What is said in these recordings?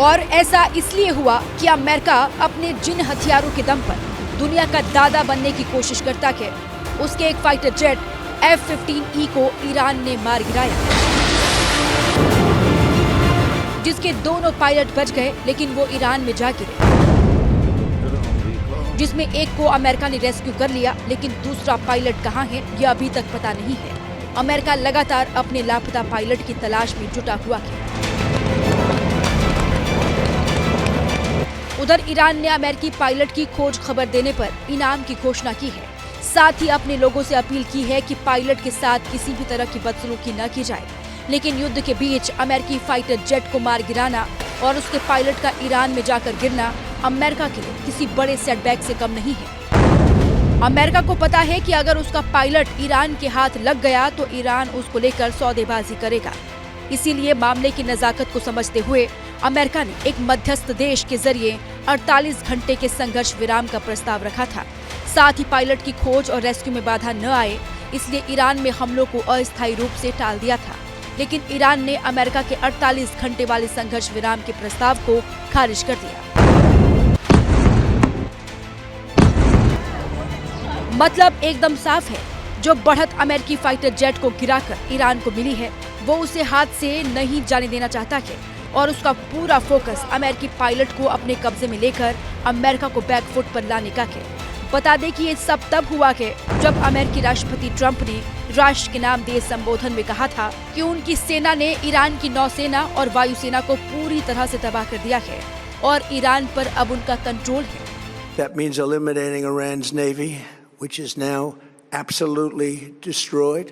और ऐसा इसलिए हुआ कि अमेरिका अपने जिन हथियारों के दम पर दुनिया का दादा बनने की कोशिश करता है, उसके एक फाइटर जेट F-15E को ईरान ने मार गिराया, जिसके दोनों पायलट बच गए, लेकिन वो ईरान में जा गिरे, जिसमें एक को अमेरिका ने रेस्क्यू कर लिया, लेकिन दूसरा पायलट कहाँ है यह अभी तक पता नहीं है। अमेरिका लगातार अपने लापता पायलट की तलाश में जुटा हुआ है। उधर ईरान ने अमेरिकी पायलट की खोज खबर देने पर इनाम की घोषणा की है। साथ ही अपने लोगों से अपील की है कि पायलट के साथ किसी भी तरह की बदसलूकी न की जाए। लेकिन युद्ध के बीच अमेरिकी फाइटर जेट को मार गिराना और उसके पायलट का ईरान में जाकर गिरना अमेरिका के लिए किसी बड़े सेटबैक से कम नहीं है। अमेरिका को पता है कि अगर उसका पायलट ईरान के हाथ लग गया तो ईरान उसको लेकर सौदेबाजी करेगा। इसीलिए मामले की नजाकत को समझते हुए अमेरिका ने एक मध्यस्थ देश के जरिए 48 घंटे के संघर्ष विराम का प्रस्ताव रखा था। साथ ही पायलट की खोज और रेस्क्यू में बाधा न आए, इसलिए ईरान में हमलों को अस्थायी रूप से टाल दिया था। लेकिन ईरान ने अमेरिका के 48 घंटे वाले संघर्ष विराम के प्रस्ताव को खारिज कर दिया। मतलब एकदम साफ है, जो बढ़त अमेरिकी फाइटर जेट को गिराकर ईरान को मिली है, वो उसे हाथ से नहीं जाने देना चाहता है और उसका पूरा फोकस अमेरिकी पायलट को अपने कब्जे में लेकर अमेरिका को बैकफुट पर लाने का है। बता दें कि ये सब तब हुआ है जब अमेरिकी राष्ट्रपति ट्रंप ने राष्ट्र के नाम दिए संबोधन में कहा था कि उनकी सेना ने ईरान की नौसेना और वायुसेना को पूरी तरह से तबाह कर दिया है और ईरान पर अब उनका कंट्रोल है। That means eliminating Iran's navy, which is now absolutely destroyed,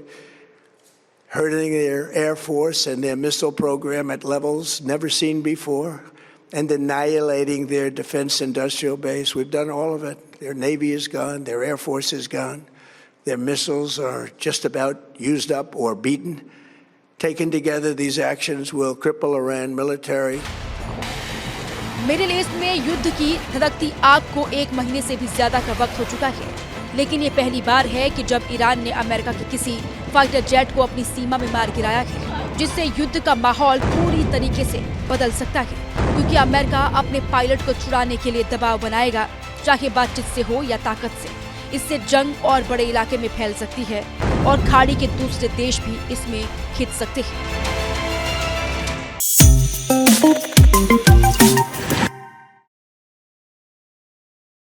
hurting their air force and their missile program at levels never seen before, and annihilating their defense industrial base. We've done all of it. Their navy is gone, their air force is gone, their missiles are just about used up or beaten. Taken together, these actions will cripple Iran military. Middle east में युद्ध की धधकती आग को 1 महीने से भी ज्यादा का वक्त हो चुका है, लेकिन ये पहली बार है कि जब ईरान ने अमेरिका के किसी फाइटर जेट को अपनी सीमा में मार गिराया है, जिससे युद्ध का माहौल पूरी तरीके से बदल सकता है, क्योंकि अमेरिका अपने पायलट को छुड़ाने के लिए दबाव बनाएगा, चाहे बातचीत से हो या ताकत से। इससे जंग और बड़े इलाके में फैल सकती है और खाड़ी के दूसरे देश भी इसमें खिंच सकते हैं।